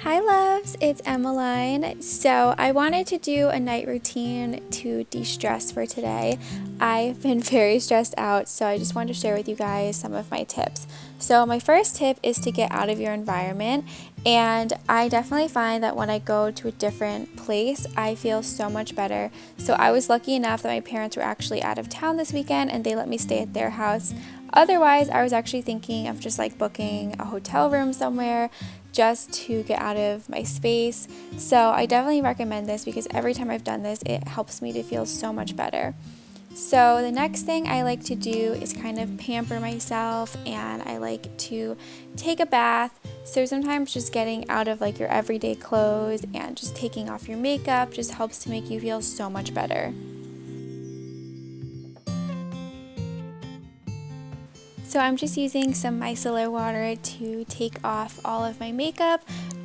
Hi loves, it's Emmeline. So I wanted to do a night routine to de-stress for today. I've been very stressed out, so I just wanted to share with you guys some of my tips. So my first tip is to get out of your environment, and I definitely find that when I go to a different place, I feel so much better. So I was lucky enough that my parents were actually out of town this weekend and they let me stay at their house. Otherwise, I was actually thinking of just like booking a hotel room somewhere just to get out of my space. So I definitely recommend this because every time I've done this, it helps me to feel so much better. So the next thing I like to do is kind of pamper myself, and I like to take a bath. So sometimes just getting out of like your everyday clothes and just taking off your makeup just helps to make you feel so much better. So I'm just using some micellar water to take off all of my makeup.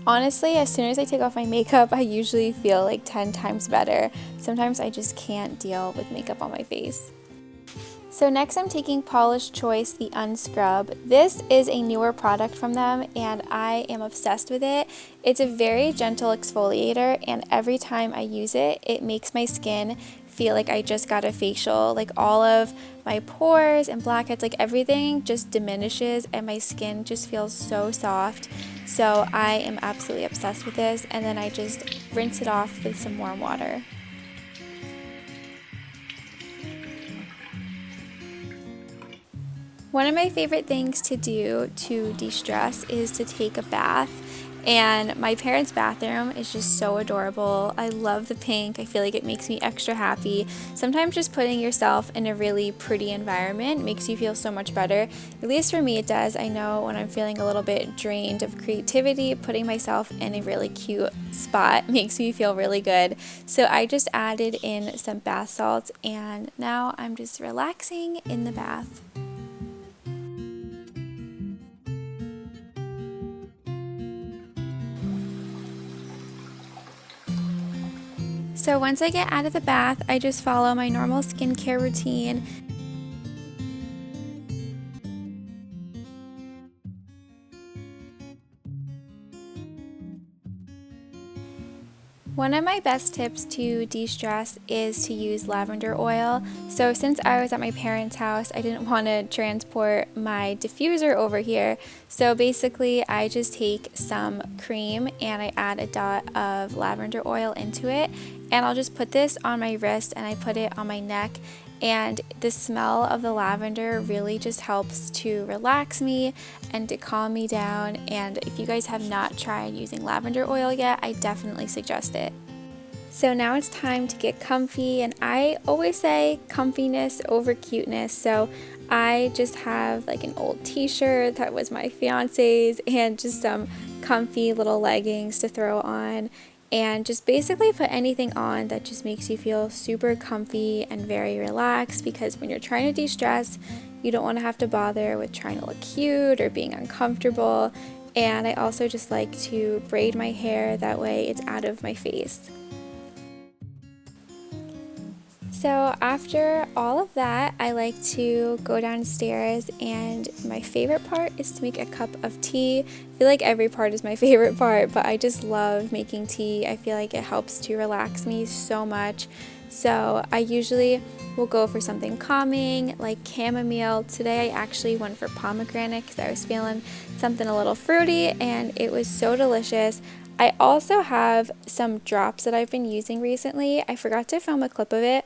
Honestly, as soon as I take off my makeup, I usually feel like 10 times better. Sometimes I just can't deal with makeup on my face. So next I'm taking Paula's Choice, the Unscrub. This is a newer product from them and I am obsessed with it. It's a very gentle exfoliator, and every time I use it, it makes my skin feel like I just got a facial. Like all of my pores and blackheads, like everything just diminishes and my skin just feels so soft. So I am absolutely obsessed with this, and then I just rinse it off with some warm water. One of my favorite things to do to de-stress is to take a bath, and my parents' bathroom is just so adorable. I love the pink. I feel like it makes me extra happy. Sometimes just putting yourself in a really pretty environment makes you feel so much better. At least for me it does. I know when I'm feeling a little bit drained of creativity, putting myself in a really cute spot makes me feel really good. So I just added in some bath salts, and now I'm just relaxing in the bath. So once I get out of the bath, I just follow my normal skincare routine. One of my best tips to de-stress is to use lavender oil. So since I was at my parents' house, I didn't want to transport my diffuser over here. So basically I just take some cream and I add a dot of lavender oil into it, and I'll just put this on my wrist and I put it on my neck. And the smell of the lavender really just helps to relax me and to calm me down. And if you guys have not tried using lavender oil yet, I definitely suggest it. So now it's time to get comfy, and I always say comfiness over cuteness. So I just have like an old t-shirt that was my fiance's and just some comfy little leggings to throw on, and just basically put anything on that just makes you feel super comfy and very relaxed, because when you're trying to de-stress, you don't want to have to bother with trying to look cute or being uncomfortable. And I also just like to braid my hair, that way it's out of my face. So after all of that, I like to go downstairs, and my favorite part is to make a cup of tea. I feel like every part is my favorite part, but I just love making tea. I feel like it helps to relax me so much. So I usually will go for something calming like chamomile. Today I actually went for pomegranate because I was feeling something a little fruity, and it was so delicious. I also have some drops that I've been using recently. I forgot to film a clip of it.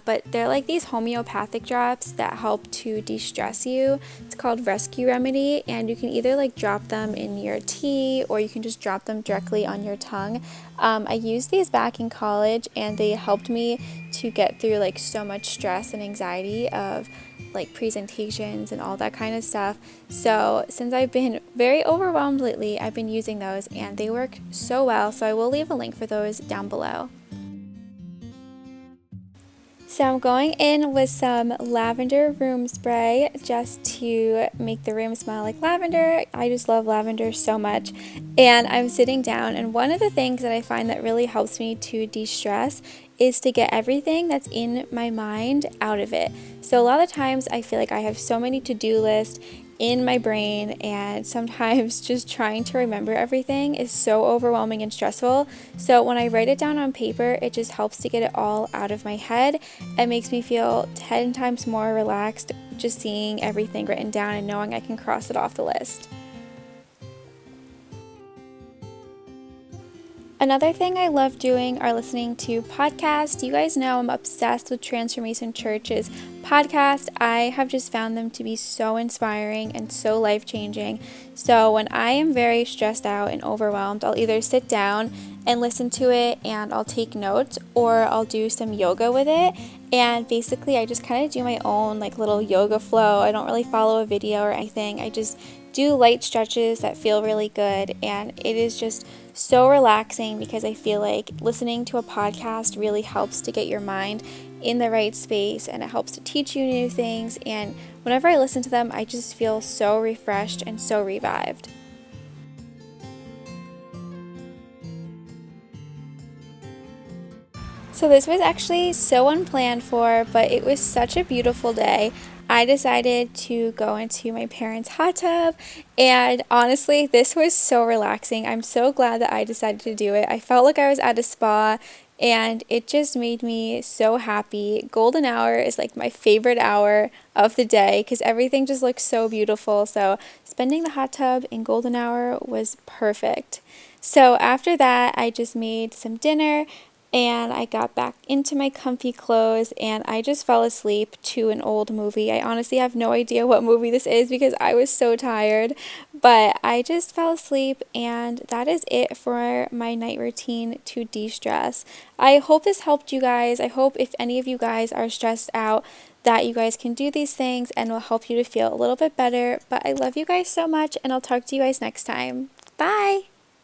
But they're like these homeopathic drops that help to de-stress you. It's called Rescue Remedy, and you can either like drop them in your tea or you can just drop them directly on your tongue. I used these back in college, and they helped me to get through like so much stress and anxiety of like presentations and all that kind of stuff. So since I've been very overwhelmed lately, I've been using those and they work so well. So I will leave a link for those down below. So I'm going in with some lavender room spray just to make the room smell like lavender. I just love lavender so much. And I'm sitting down, and one of the things that I find that really helps me to de-stress is to get everything that's in my mind out of it. So a lot of times I feel like I have so many to-do lists in my brain, and sometimes just trying to remember everything is so overwhelming and stressful. So when I write it down on paper, it just helps to get it all out of my head. It makes me feel 10 times more relaxed just seeing everything written down and knowing I can cross it off the list. Another thing I love doing are listening to podcasts. You guys know I'm obsessed with Transformation Church's podcast. I have just found them to be so inspiring and so life-changing. So when I am very stressed out and overwhelmed, I'll either sit down and listen to it and I'll take notes, or I'll do some yoga with it. And basically I just kind of do my own like little yoga flow. I don't really follow a video or anything. I just do light stretches that feel really good, and it is just so relaxing because I feel like listening to a podcast really helps to get your mind in the right space, and it helps to teach you new things, and whenever I listen to them I just feel so refreshed and so revived. So this was actually so unplanned for, but it was such a beautiful day. I decided to go into my parents' hot tub, and honestly, this was so relaxing. I'm so glad that I decided to do it. I felt like I was at a spa, and it just made me so happy. Golden hour is like my favorite hour of the day because everything just looks so beautiful. So spending the hot tub in golden hour was perfect. So after that, I just made some dinner and I got back into my comfy clothes and I just fell asleep to an old movie. I honestly have no idea what movie this is because I was so tired, but I just fell asleep, and that is it for my night routine to de-stress. I hope this helped you guys. I hope if any of you guys are stressed out that you guys can do these things and will help you to feel a little bit better. But I love you guys so much, and I'll talk to you guys next time. Bye!